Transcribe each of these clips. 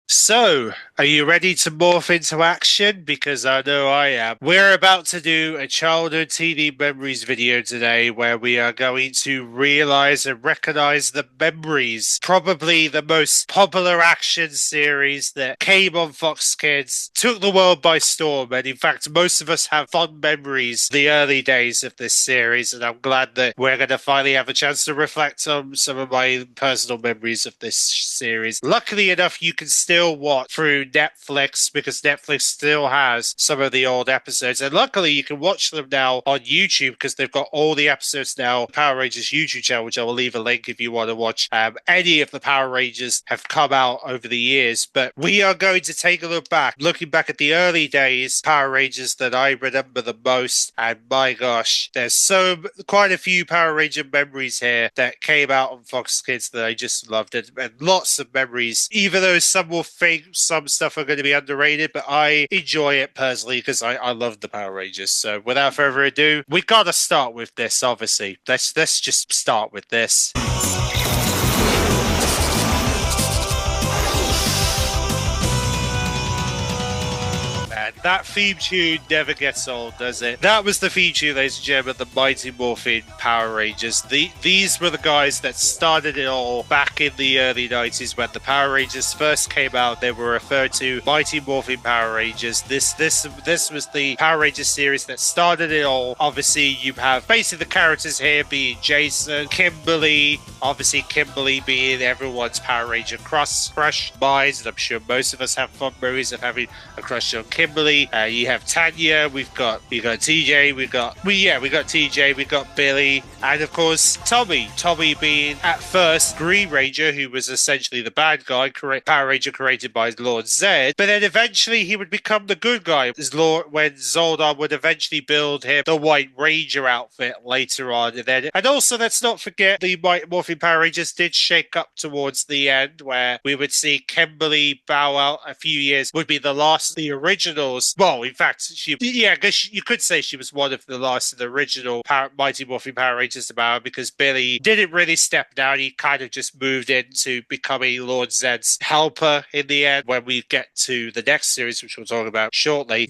So, are you ready to morph into action? Because I know I am. We're about to do a childhood TV memories video today where we are going to realize and recognize the memories. Probably the most popular action series that came on Fox Kids, took the world by storm. And in fact, most of us have fond memories the early days of this series. And I'm glad that we're going to finally have a chance to reflect on some of my personal memories of this series. Luckily enough, you can still watch through Netflix because Netflix still has some of the old episodes. And luckily, you can watch them now on YouTube because they've got all the episodes now. Power Rangers YouTube channel, which I will leave a link if you want to watch. Any of the Power Rangers have come out over the years, but we are going to take a look back, looking back at the early days Power Rangers that I remember the most. And my gosh, there's quite a few Power Ranger memories here that came out on Fox Kids that I just loved, and lots of memories. Even though some will think some stuff are going to be underrated, but I enjoy it personally because I love the Power Rangers. So without further ado, we gotta start with this. Obviously, let's just start with this. That theme tune never gets old, does it? That was the theme tune, ladies and gentlemen, the Mighty Morphin Power Rangers. These were the guys that started it all back in the early 90s when the Power Rangers first came out. They were referred to Mighty Morphin Power Rangers. This was the Power Rangers series that started it all. Obviously, you have basically the characters here being Jason, Kimberly, obviously Kimberly being everyone's Power Ranger crush minds, and I'm sure most of us have fond memories of having a crush on Kimberly. You have Tanya, we got TJ, we got TJ, we got Billy, and of course Tommy. Tommy being at first Green Ranger, who was essentially the bad guy, Power Ranger created by Lord Zed, but then eventually he would become the good guy when Zordon would eventually build him the White Ranger outfit later on. And also let's not forget the Mighty Morphin Power Rangers did shake up towards the end, where we would see Kimberly bow out a few years, would be the last of the originals. Well, in fact, I guess you could say she was one of the last of the original Mighty Morphin Power Rangers to bow, because Billy didn't really step down. He kind of just moved into becoming Lord Zed's helper in the end. When we get to the next series, which we'll talk about shortly,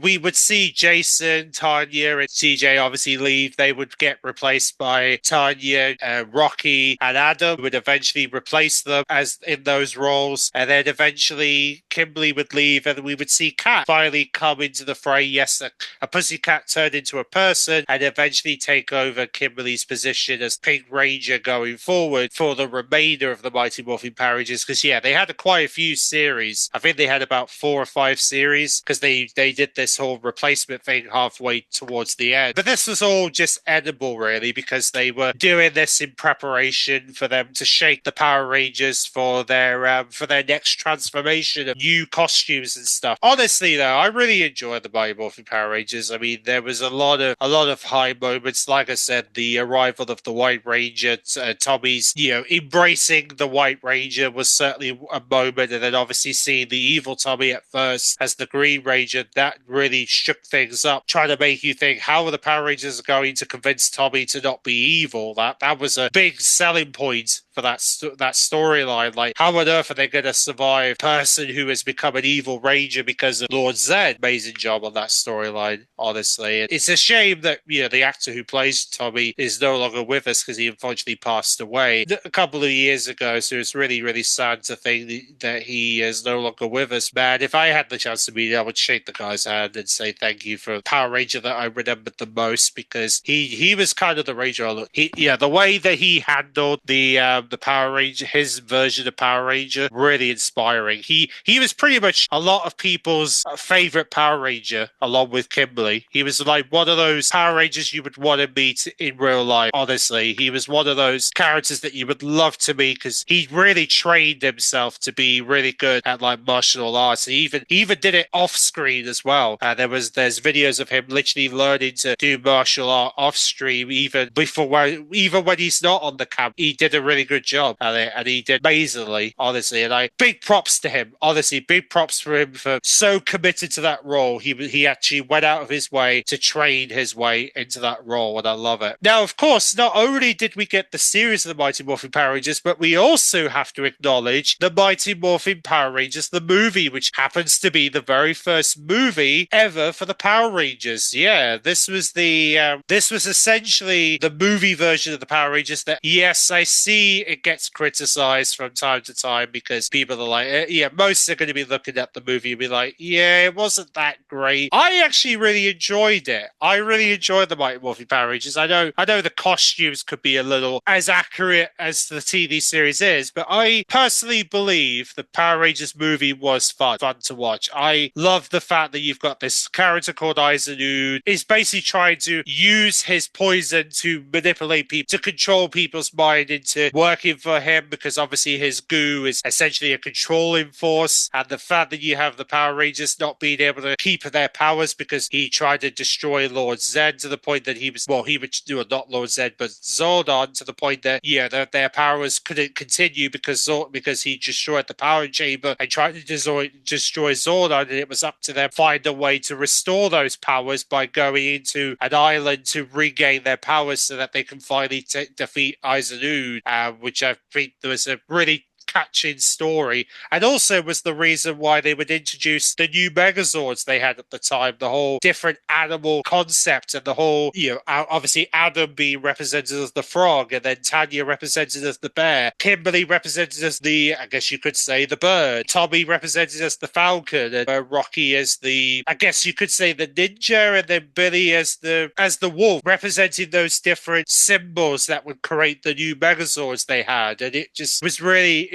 we would see Jason, Tanya, and TJ obviously leave. They would get replaced by Tanya, Rocky, and Adam, who would eventually replace them as in those roles. And then eventually Kimberly would leave, and we would see Kat finally come into the fray. Yes, a pussycat turned into a person, and eventually take over Kimberly's position as Pink Ranger going forward for the remainder of the Mighty Morphin Power Rangers. Because they had quite a few series. I think they had about 4 or 5 series, because they did this whole replacement thing halfway towards the end. But this was all just edible, really, because they were doing this in preparation for them to shake the Power Rangers for their next transformation of new costumes and stuff. Honestly, though, I really enjoyed the Mighty Morphin Power Rangers. I mean, there was a lot of high moments. Like I said, the arrival of the White Ranger, Tommy's embracing the White Ranger was certainly a moment, and then obviously seeing the evil Tommy at first as the Green Ranger, that really shook things up, trying to make you think, how are the Power Rangers going to convince Tommy to not be evil? That was a big selling point for that storyline. Like, how on earth are they going to survive a person who has become an evil ranger because of Lord Zed? Amazing job on that storyline, honestly. It's a shame that the actor who plays Tommy is no longer with us, because he unfortunately passed away a couple of years ago. So it's really, really sad to think that he is no longer with us. Man, if I had the chance to meet him, I would shake the guy's hand and say thank you for Power Ranger that I remembered the most, because he was kind of the Ranger. The way that he handled the Power Ranger, his version of Power Ranger, really inspiring. He was pretty much a lot of people's favorite Power Ranger, along with Kimberly. He was like one of those Power Rangers you would want to meet in real life. Honestly, he was one of those characters that you would love to meet, because he really trained himself to be really good at like martial arts. He even did it off screen as well. There's videos of him literally learning to do martial art off stream, even when he's not on the camp. He did a really good good job at it, and he did amazingly, honestly. And big props to him, honestly, big props for him for so committed to that role. He actually went out of his way to train his way into that role, and I love it. Now, of course, not only did we get the series of the Mighty Morphin Power Rangers, but we also have to acknowledge the Mighty Morphin Power Rangers, the movie, which happens to be the very first movie ever for the Power Rangers. Yeah, this was essentially the movie version of the Power Rangers that, yes, I see it gets criticized from time to time because people are like, yeah, most are going to be looking at the movie and be like, yeah, it wasn't that great. I actually really enjoyed it. I really enjoyed the Mighty Morphin Power Rangers. I know the costumes could be a little as accurate as the TV series is, but I personally believe the Power Rangers movie was fun to watch. I love the fact that you've got this character called Izanood is basically trying to use his poison to manipulate people, to control people's mind into working for him, because obviously his goo is essentially a controlling force, and the fact that you have the Power Rangers not being able to keep their powers because he tried to destroy Lord Zed to the point that he would do not Lord Zed, but Zordon, to the point that, yeah, their powers couldn't continue because he destroyed the power chamber and tried to destroy Zordon, and it was up to them to find a way to restore those powers by going into an island to regain their powers so that they can finally defeat Izanood, which I think was a really catching story, and also was the reason why they would introduce the new Megazords they had at the time, the whole different animal concept, and the whole, obviously Adam being represented as the frog, and then Tanya represented as the bear, Kimberly represented as the, I guess you could say, the bird, Tommy represented as the falcon, and Rocky as the, I guess you could say, the ninja, and then Billy as the wolf, representing those different symbols that would create the new Megazords they had. And it just was really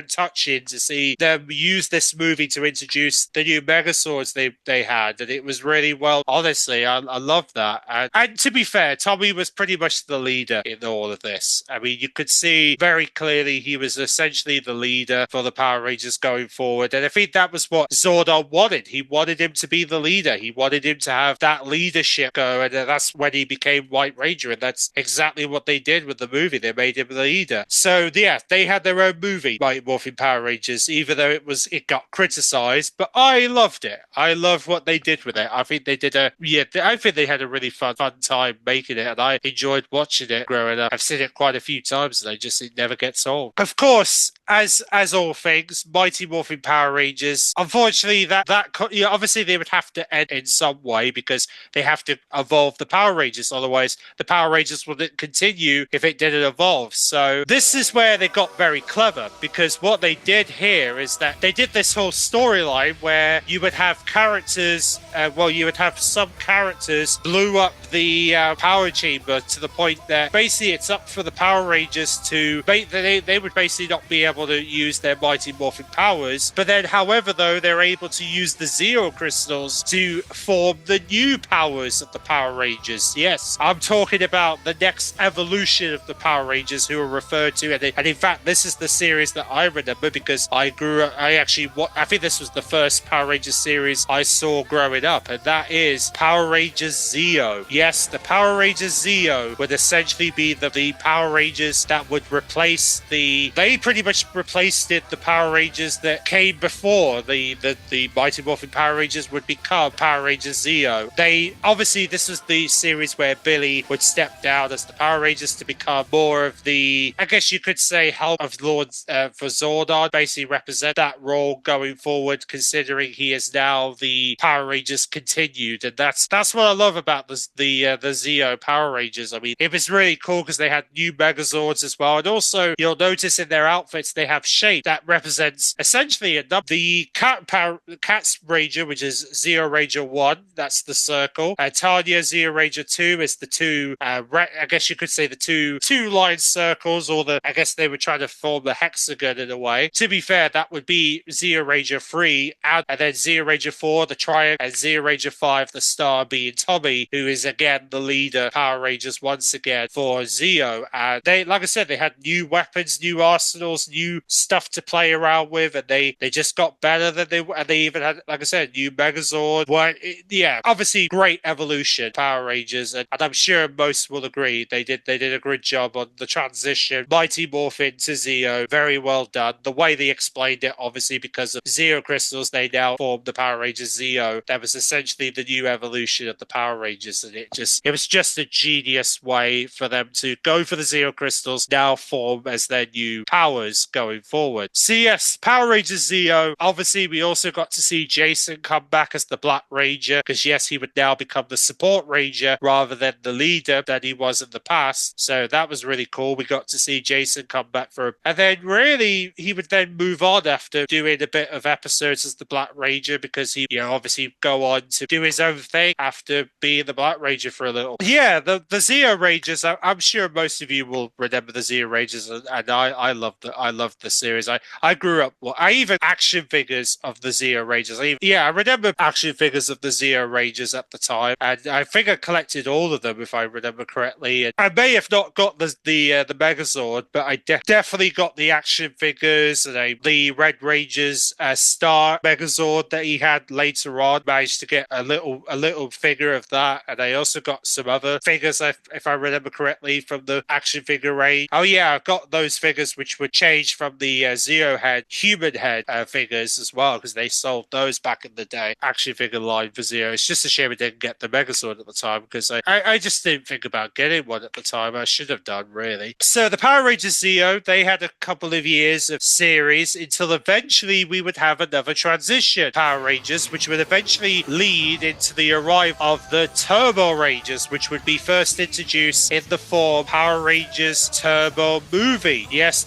touching to see them use this movie to introduce the new Megazords they had, and it was really well. Honestly, I love that. And to be fair, Tommy was pretty much the leader in all of this. I mean, you could see very clearly he was essentially the leader for the Power Rangers going forward, and I think that was what Zordon wanted. He wanted him to be the leader. He wanted him to have that leadership go, and that's when he became White Ranger, and that's exactly what they did with the movie. They made him the leader. So yeah, they had their own movie, Mighty Morphin Power Rangers, even though it got criticized, but I loved it. I loved what they did with it. I think they did I think they had a really fun time making it, and I enjoyed watching it growing up. I've seen it quite a few times, and it never gets old. Of course, as all things, Mighty Morphin Power Rangers, unfortunately, obviously they would have to end in some way because they have to evolve the Power Rangers. Otherwise, the Power Rangers wouldn't continue if it didn't evolve. So this is where they got very clever, because what they did here is that they did this whole storyline where you would have characters, you would have some characters blew up the power chamber to the point that basically it's up for the Power Rangers to, they would basically not be able to use their Mighty Morphin powers, but then however though they're able to use the Zeo crystals to form the new powers of the Power Rangers. Yes, I'm talking about the next evolution of the Power Rangers, who are referred to, and in fact this is the series that I remember because I think this was the first Power Rangers series I saw growing up, and that is Power Rangers Zeo. Yes, the Power Rangers Zeo would essentially be the Power Rangers that would replace they pretty much replaced the Power Rangers that came before the Mighty Morphin Power Rangers would become Power Rangers Zeo. Obviously this was the series where Billy would step down as the Power Rangers to become more of the, I guess you could say, help of Lord for Zordon, basically represent that role going forward, considering he is now the Power Rangers continued, and that's what I love about the Zeo Power Rangers. I mean, it was really cool because they had new Megazords as well, and also you'll notice in their outfits they have shape that represents essentially the Cat's Ranger, which is Zeo Ranger 1, that's the circle. Tanya Zeo Ranger 2 is the two, I guess you could say the two line circles, or I guess they were trying to form form a hexagon in a way. To be fair, that would be Zeo Ranger 3, and then Zeo Ranger 4, the triangle, and Zeo Ranger 5, the star, being Tommy, who is again the leader Power Rangers once again for Zeo. And they, like I said, they had new weapons, new arsenals, new stuff to play around with, and they just got better than they were. And they even had, like I said, new Megazord. Yeah, obviously great evolution, Power Rangers, and I'm sure most will agree they did a good job on the transition. Mighty Morphin to Zeo, very well done. The way they explained it, obviously, because of Zeo crystals, they now formed the Power Rangers Zeo. That was essentially the new evolution of the Power Rangers, and it was just a genius way for them to go for the Zeo crystals, now form as their new powers going forward. So yes, Power Rangers Zeo. Obviously, we also got to see Jason come back as the Black Ranger, because yes, he would now become the support ranger rather than the leader that he was in the past. So that was really cool. We got to see Jason come back for him. And then really, he would then move on after doing a bit of episodes as the Black Ranger, because he, obviously go on to do his own thing after being the Black Ranger for a little. Yeah, the Zeo Rangers, I'm sure most of you will remember the Zeo Rangers, and I love the series. I grew up, I even action figures of the Zeo Rangers. I remember action figures of the Zeo Rangers at the time, and I think I collected all of them if I remember correctly. And I may have not got the Megazord, but I definitely got the action figures, and the Red Ranger's Star Megazord that he had later on. Managed to get a little figure of that, and I also got some other figures, if I remember correctly, from the action figure range. Oh yeah, I got those figures which were changed from the Zeo head, human head figures as well, because they sold those back in the day. Action figure line for Zeo. It's just a shame I didn't get the Megazord at the time, because I just didn't think about getting one at the time. I should have done, really. So the Power Rangers Zeo, they had a couple of years of series until eventually we would have another transition Power Rangers, which would eventually lead into the arrival of the Turbo Rangers, which would be first introduced in the form Power Rangers Turbo Movie. Yes,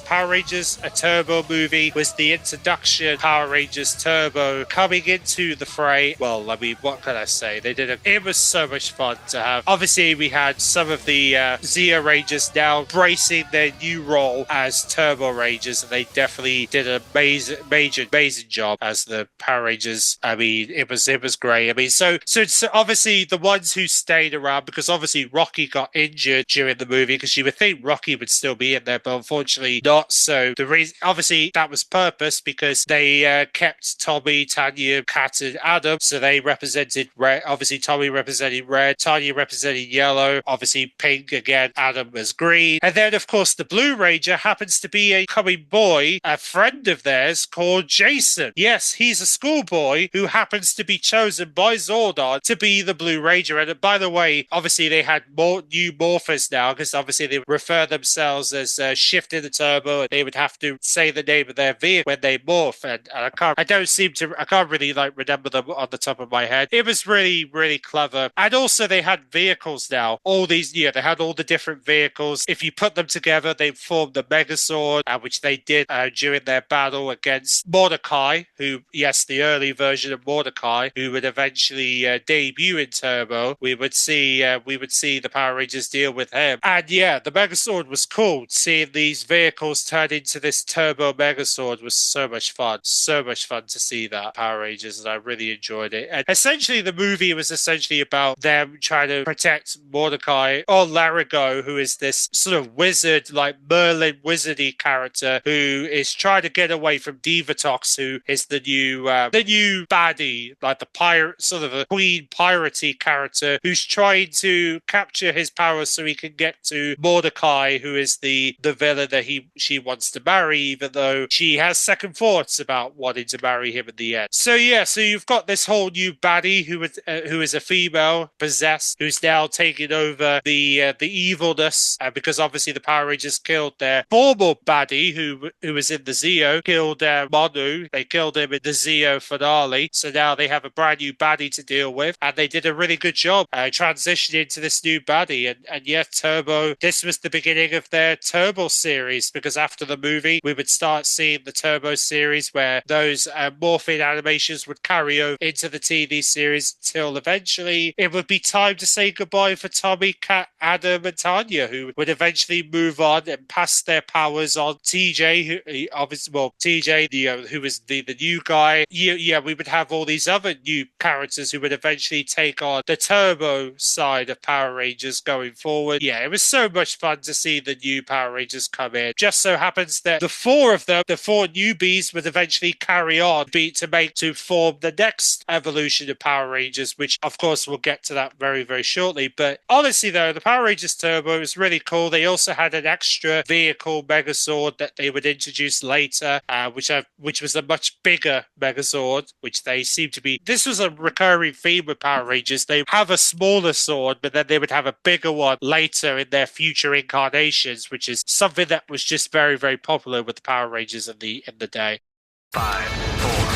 Power Rangers a Turbo Movie was the introduction. Power Rangers Turbo coming into the fray. Well, I mean, what can I say? It was so much fun to have. Obviously, we had some of the Zeo Rangers now embracing their new role as Turbo Rangers, and they definitely did an amazing job as the Power Rangers. I mean, it was great. I mean, so obviously the ones who stayed around, because obviously Rocky got injured during the movie, because you would think Rocky would still be in there, but unfortunately not. So the reason, obviously, that was purpose, because they kept Tommy, Tanya, Kat, and Adam. So they represented red. Obviously, Tommy representing red, Tanya representing yellow, obviously pink again, Adam was green. And then, of course, the Blue Ranger happens to be a coming boy, a friend of theirs called Jason. Yes, he's a schoolboy who happens to be chosen by Zordon to be the Blue Ranger. And by the way, obviously they had more new morphers now, because obviously they refer themselves as Shifting the Turbo, and they would have to say the name of their vehicle when they morph. And I can't really remember them on the top of my head. It was really, really clever. And also they had vehicles now. All these, they had all the different vehicles. If you put them together, they formed the Megazord, which they did during their battle against Mordecai, who, yes, the early version of Mordecai, who would eventually debut in Turbo. We would see the Power Rangers deal with him. And yeah, the Megazord was cool. Seeing these vehicles turn into this Turbo Megazord was so much fun. So much fun to see that, Power Rangers, and I really enjoyed it. And essentially, the movie was essentially about them trying to protect Mordecai, or Larigo, who is this sort of wizard, like Merlin wizardy character, who is trying to get away from Divatox, who is the new baddie, like the pirate, sort of a queen piratey character, who's trying to capture his powers so he can get to Mordecai, who is the villain that she wants to marry, even though she has second thoughts about wanting to marry him in the end. So yeah, so you've got this whole new baddie who is a female possessed, who's now taking over the evilness, because obviously the Power Rangers killed their former baddie who was in the Zeo, killed Monu. They killed him in the Zeo finale. So now they have a brand new baddie to deal with, and they did a really good job transitioning to this new baddie. And yeah, Turbo, this was the beginning of their Turbo series, because after the movie, we would start seeing the Turbo series where those morphing animations would carry over into the TV series till eventually it would be time to say goodbye for Tommy, Kat, Adam, and Tanya, who would eventually move on and pass focused their powers on TJ, who obviously, well, TJ, who was the new guy. Yeah, we would have all these other new characters who would eventually take on the Turbo side of Power Rangers going forward. Yeah, it was so much fun to see the new Power Rangers come in. Just so happens that the four of them, the four newbies, would eventually carry on to form the next evolution of Power Rangers, which of course we'll get to that very, very shortly. But honestly though, the Power Rangers Turbo was really cool. They also had an extra vehicle Megazord that they would introduce later, which was a much bigger Megazord, which they seem to be. This was a recurring theme with Power Rangers. They have a smaller sword, but then they would have a bigger one later in their future incarnations, which is something that was just very, very popular with the Power Rangers in the day. 5, 4,